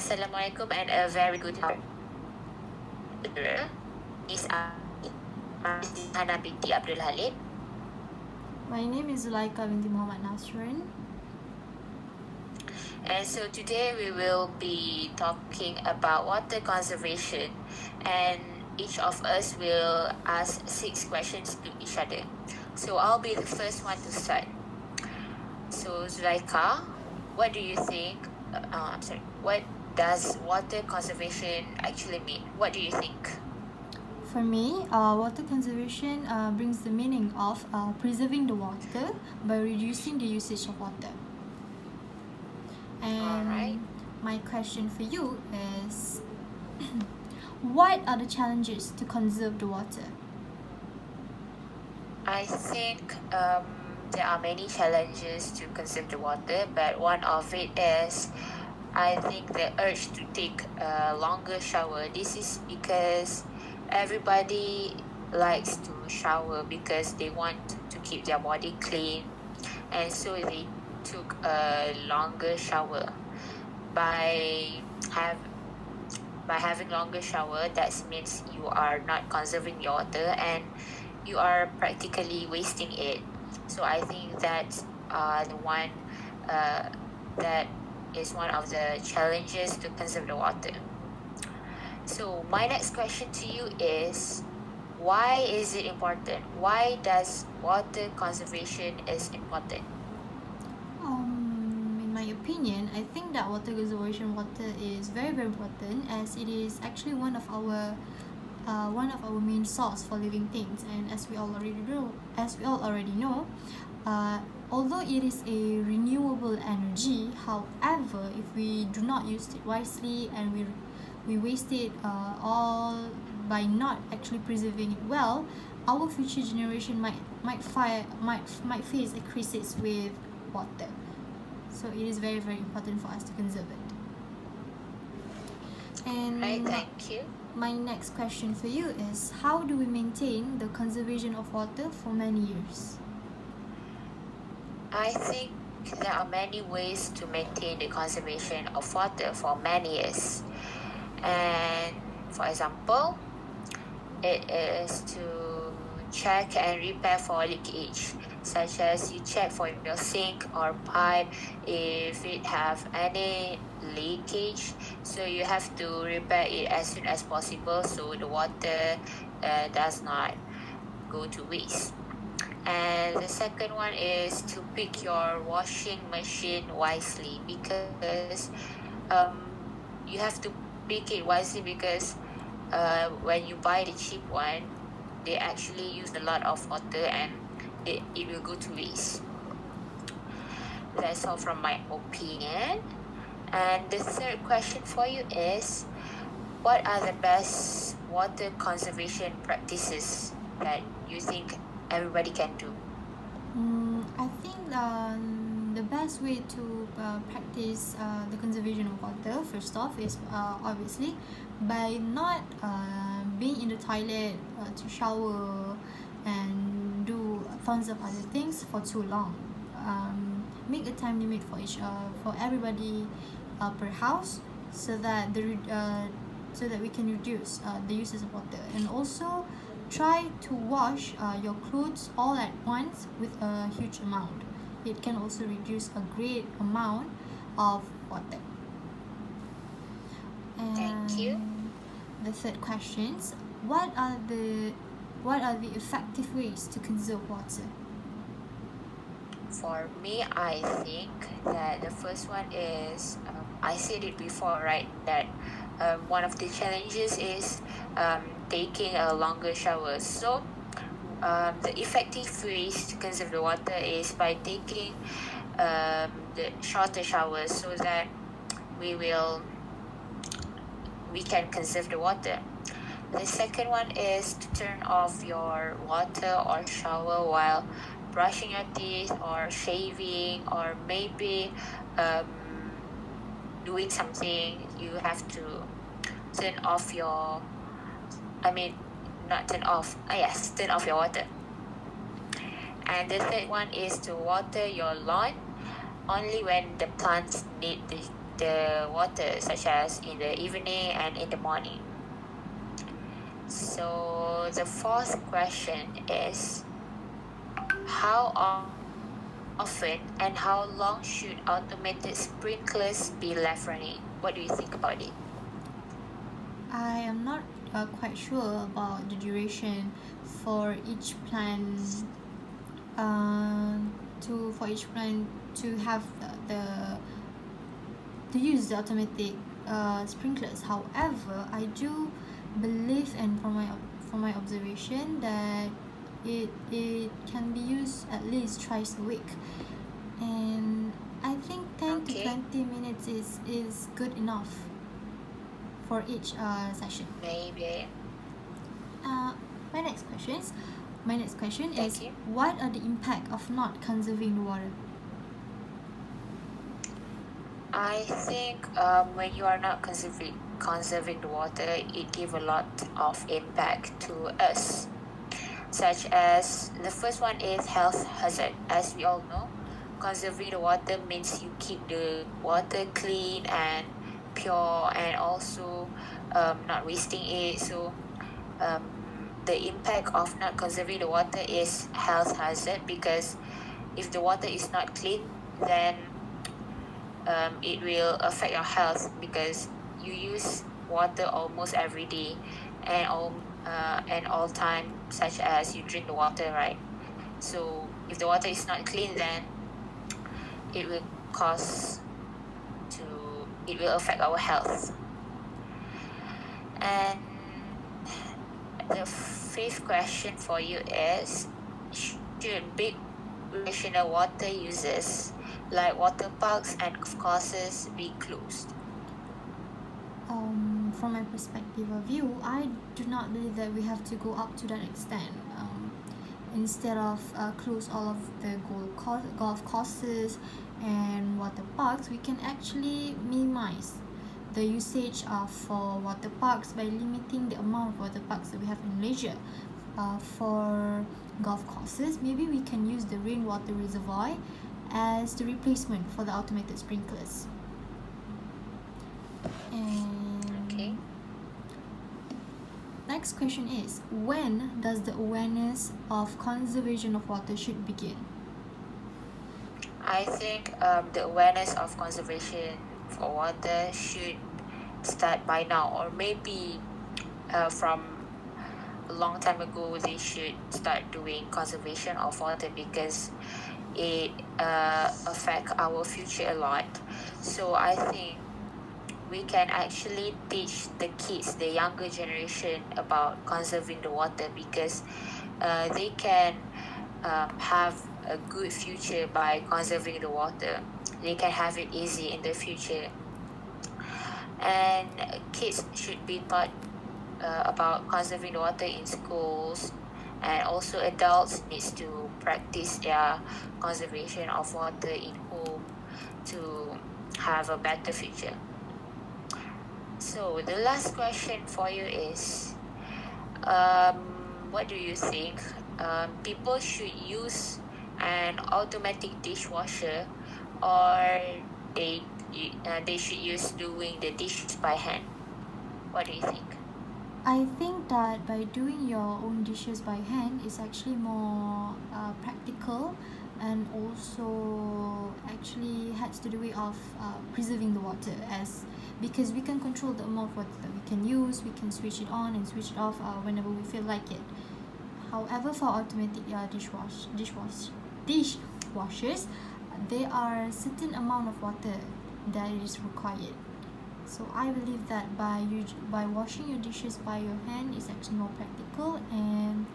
Assalamualaikum and a very good morning. Is Hana binti Abdul Halid. My name is Zulaika binti Muhammad Nasrin. And so today we will be talking about water conservation, and each of us will ask 6 questions to each other. So I'll be the first one to start. So Zulaika, what do you think? What does water conservation actually mean? What do you think? For me, water conservation brings the meaning of preserving the water by reducing the usage of water. And Alright. my question for you is what are the challenges to conserve the water? I think there are many challenges to conserve the water, but one of it is, I think, the urge to take a longer shower. This is because everybody likes to shower because they want to keep their body clean, and so they took a longer shower. By having longer shower, that means you are not conserving your water and you are practically wasting it. So I think that's the one that is one of the challenges to conserve the water. So my next question to you is, why is it important? Why does water conservation is important? In my opinion, I think that water conservation is very important, as it is actually one of our main source for living things. And as we all already know, although it is a renewable energy, however, if we do not use it wisely and we waste it all by not actually preserving it well, our future generation might face a crisis with water. So it is very, very important for us to conserve it. And Right, thank you. my next question for you is, how do we maintain the conservation of water for many years? I think there are many ways to maintain the conservation of water for many years. And for example, it is to check and repair for leakage, such as you check for your sink or pipe if it have any leakage, so you have to repair it as soon as possible so the water does not go to waste. And the second one is to pick your washing machine wisely, because you have to pick it wisely because when you buy the cheap one, they actually use a lot of water and it will go to waste. That's all from my opinion. And the third question for you is, what are the best water conservation practices that you think everybody can do? I think the best way to practice the conservation of water, first off, is obviously by not being in the toilet to shower and do tons of other things for too long. Make a time limit for everybody per house, so that we can reduce the uses of water. And also try to wash your clothes all at once with a huge amount. It can also reduce a great amount of water. And Thank you. the third question: what are the effective ways to conserve water? For me, I think that the first one is, I said it before, right? That one of the challenges is taking a longer shower. So the effective ways to conserve the water is by taking the shorter showers, so that we can conserve the water. The second one is to turn off your water or shower while brushing your teeth or shaving, or maybe doing something. You have to turn off your turn off your water. And the third one is to water your lawn only when the plants need the the water, such as in the evening and in the morning. So the fourth question is, how often and how long should automated sprinklers be left running? What do you think about it? I am not quite sure about the duration for each plant to have to use the automatic sprinklers. However, I do believe, and from my observation, that it can be used at least twice a week, and I think 10 to Okay. 20 minutes is good enough for each session. Maybe. My next question Thank is, you. what are the impact of not conserving the water? I think when you are not conserving the water, it give a lot of impact to us, such as the first one is health hazard. As we all know, conserving the water means you keep the water clean and pure, and also not wasting it. So the impact of not conserving the water is health hazard, because if the water is not clean, then it will affect your health, because you use water almost every day and all time, such as you drink the water, right? So if the water is not clean, then it will it will affect our health. And the fifth question for you is, should big recreational water uses like water parks and golf courses be closed? From my perspective of view, I do not believe that we have to go up to that extent. Instead of close all of the golf courses and water parks, we can actually minimize the usage for water parks by limiting the amount of water parks that we have in Malaysia. For golf courses, maybe we can use the rainwater reservoir as the replacement for the automated sprinklers. And Okay. next question is, when does the awareness of conservation of water should begin? I think the awareness of conservation for water should start by now, or maybe from a long time ago they should start doing conservation of water, because it affect our future a lot. So I think we can actually teach the kids, the younger generation, about conserving the water, because they can have a good future by conserving the water. They can have it easy in the future. And kids should be taught about conserving the water in schools, and also adults needs to practice their conservation of water in home to have a better future. So the last question for you is, what do you think? People should use an automatic dishwasher, or they should use doing the dishes by hand? What do you think? I think that by doing your own dishes by hand is actually more practical, and also actually has to do with of preserving the water, as because we can control the amount of water that we can use. We can switch it on and switch it off whenever we feel like it. However, for automatic dishwashers, there are certain amount of water that is required. So I believe that by washing your dishes by your hand is actually more practical, and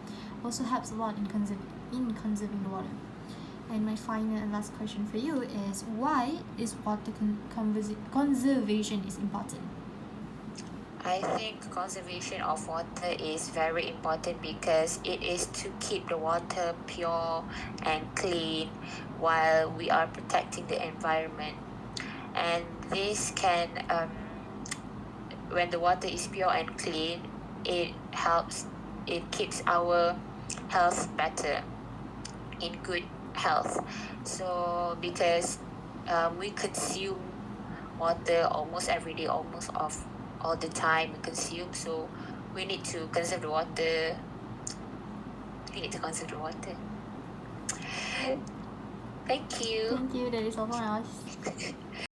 also helps a lot in conserving the water. And my final and last question for you is, why is water conservation is important? I think conservation of water is very important, because it is to keep the water pure and clean while we are protecting the environment. And this can, when the water is pure and clean, it keeps our health better, in good health. So because we consume water almost every day, almost of all the time we consume. So we need to conserve the water. We need to conserve the water. Thank you. Thank you. That is all for us.